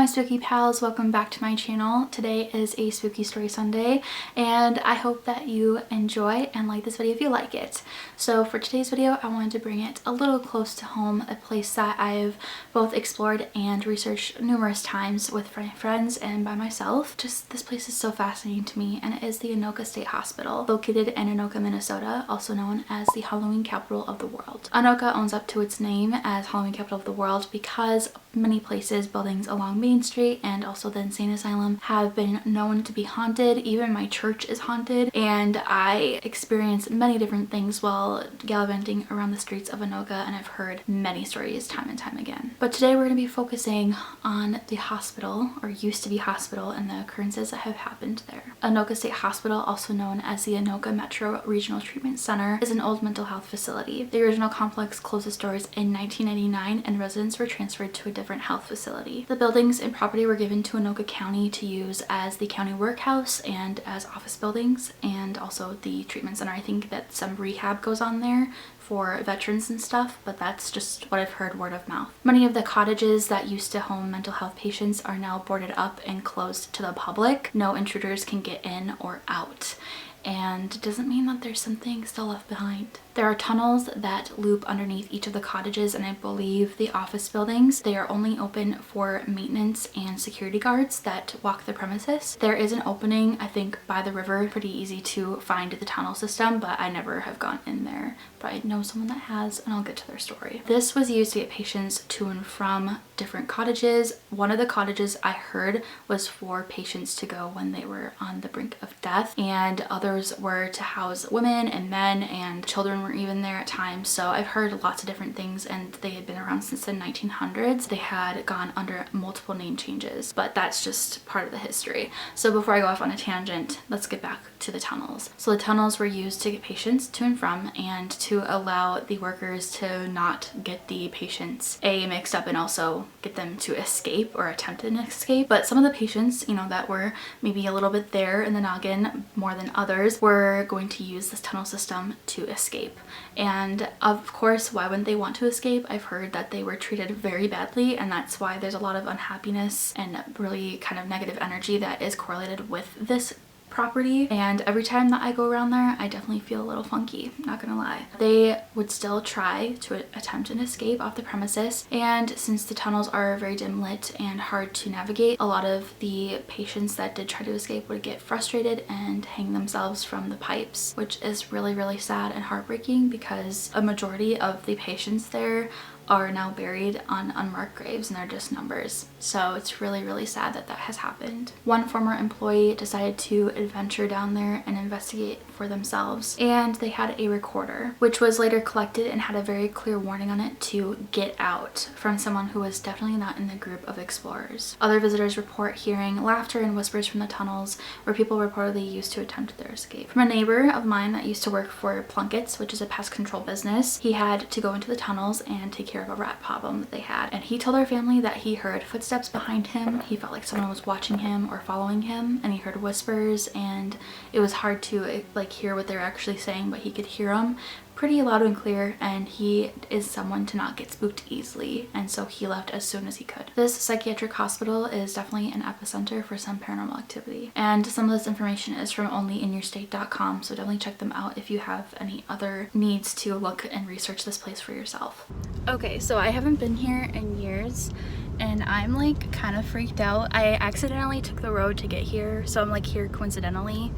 spooky pals, welcome back to my channel. Today is a spooky story Sunday and I hope that you enjoy and like this video if you like it. So for today's video I wanted to bring it a little close to home, a place that I've both explored and researched numerous times with my friends and by myself. Just this place is so fascinating to me, and it is the Anoka State Hospital located in Anoka, Minnesota, also known as the Halloween capital of the world. Anoka owns up to its name as Halloween capital of the world because many places, buildings along Main Street and also the insane asylum have been known to be haunted. Even my church is haunted, and I experienced many different things while gallivanting around the streets of Anoka, and I've heard many stories time and time again. But today we're going to be focusing on the hospital, or used to be hospital, and the occurrences that have happened there. Anoka State Hospital, also known as the Anoka Metro Regional Treatment Center, is an old mental health facility. The original complex closed its doors in 1999 and residents were transferred to a different health facility. The buildings and property were given to Anoka County to use as the county workhouse and as office buildings, and also the treatment center. I think that some rehab goes on there for veterans and stuff, but that's just what I've heard word of mouth. Many of the cottages that used to home mental health patients are now boarded up and closed to the public. No intruders can get in or out. And it doesn't mean that there's something still left behind. There are tunnels that loop underneath each of the cottages and I believe the office buildings. They are only open for maintenance and security guards that walk the premises. There is an opening, I think, by the river. Pretty easy to find the tunnel system, but I never have gone in there. But I know someone that has, and I'll get to their story. This was used to get patients to and from different cottages. One of the cottages I heard was for patients to go when they were on the brink of death, and others were to house women and men, and children were even there at times. So I've heard lots of different things, and they had been around since the 1900s. They had gone under multiple name changes, but that's just part of the history. So before I go off on a tangent, let's get back to the tunnels. So the tunnels were used to get patients to and from, and to allow the workers to not get the patients mixed up and also get them to escape or attempt an escape. But some of the patients, you know, that were maybe a little bit there in the noggin more than others were going to use this tunnel system to escape. And of course, why wouldn't they want to escape? I've heard that they were treated very badly, and that's why there's a lot of unhappiness and really kind of negative energy that is correlated with this property. And every time that I go around there, I definitely feel a little funky, not gonna lie. They would still try to attempt an escape off the premises, and since the tunnels are very dim lit and hard to navigate, a lot of the patients that did try to escape would get frustrated and hang themselves from the pipes, which is really, really sad and heartbreaking because a majority of the patients there are now buried on unmarked graves and they're just numbers. So it's really, really sad that that has happened. One former employee decided to adventure down there and investigate for themselves, and they had a recorder which was later collected and had a very clear warning on it to get out from someone who was definitely not in the group of explorers. Other visitors report hearing laughter and whispers from the tunnels where people reportedly used to attempt their escape. From a neighbor of mine that used to work for Plunkett's, which is a pest control business, he had to go into the tunnels and take care of a rat problem that they had, and he told our family that he heard footsteps behind him. He felt like someone was watching him or following him, and he heard whispers, and it was hard to like hear what they're actually saying, but he could hear them pretty loud and clear, and he is someone to not get spooked easily, and so he left as soon as he could. This psychiatric hospital is definitely an epicenter for some paranormal activity, and some of this information is from onlyinyourstate.com, so definitely check them out if you have any other needs to look and research this place for yourself. Okay, so I haven't been here in years and I'm like kind of freaked out. I accidentally took the road to get here, so I'm like here coincidentally,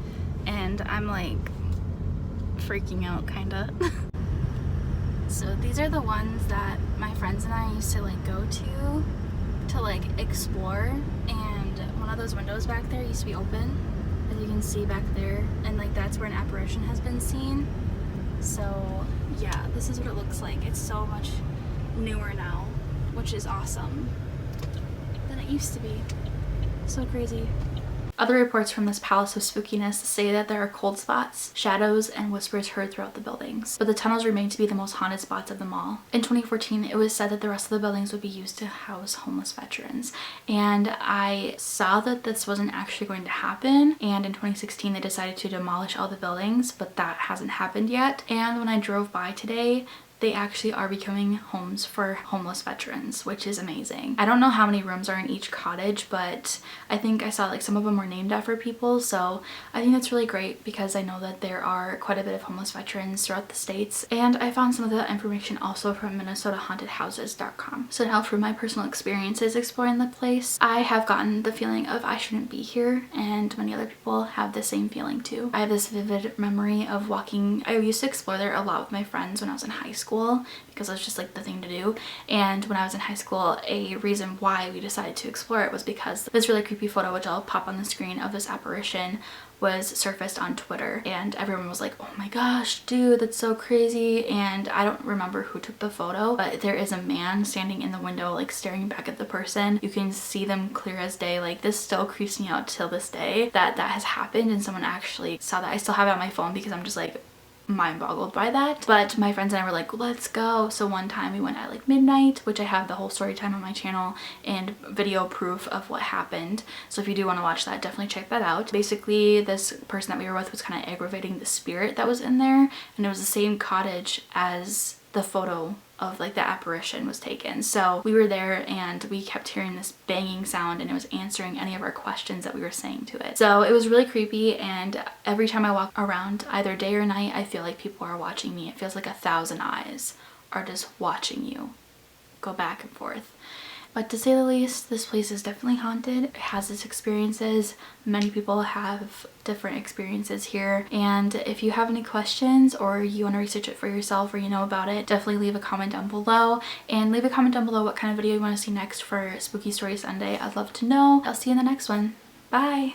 and I'm like freaking out kinda. So these are the ones that my friends and I used to like go to like explore, and one of those windows back there used to be open, as you can see back there, and like that's where an apparition has been seen. So yeah, this is what it looks like. It's so much newer now, which is awesome, than it used to be. So crazy. Other reports from this palace of spookiness say that there are cold spots, shadows, and whispers heard throughout the buildings, but the tunnels remain to be the most haunted spots of them all. In 2014, it was said that the rest of the buildings would be used to house homeless veterans, and I saw that this wasn't actually going to happen, and in 2016 they decided to demolish all the buildings, but that hasn't happened yet. And when I drove by today, they actually are becoming homes for homeless veterans, which is amazing. I don't know how many rooms are in each cottage, but I think I saw like some of them were named after people, so I think that's really great because I know that there are quite a bit of homeless veterans throughout the states. And I found some of the information also from MinnesotaHauntedHouses.com. So now for my personal experiences exploring the place, I have gotten the feeling of I shouldn't be here, and many other people have the same feeling too. I have this vivid memory of walking. I used to explore there a lot with my friends when I was in high school because it was just like the thing to do. And when I was in high school, a reason why we decided to explore it was because this really creepy photo, which I'll pop on the screen, of this apparition was surfaced on Twitter, and everyone was like, oh my gosh, dude, that's so crazy. And I don't remember who took the photo, but there is a man standing in the window like staring back at the person. You can see them clear as day. Like, this still creeps me out till this day that that has happened and someone actually saw that. I still have it on my phone because I'm just like mind boggled by that. But my friends and I were like, let's go. So one time we went at like midnight, which I have the whole story time on my channel and video proof of what happened. So if you do want to watch that, definitely check that out. Basically, this person that we were with was kind of aggravating the spirit that was in there, and it was the same cottage as the photo of like the apparition was taken. So we were there and we kept hearing this banging sound, and it was answering any of our questions that we were saying to it. So it was really creepy, and every time I walk around, either day or night, I feel like people are watching me. It feels like 1,000 eyes are just watching you go back and forth. But to say the least, this place is definitely haunted. It has its experiences. Many people have different experiences here. And if you have any questions or you want to research it for yourself or you know about it, definitely leave a comment down below. And leave a comment down below what kind of video you want to see next for Spooky Story Sunday. I'd love to know. I'll see you in the next one. Bye!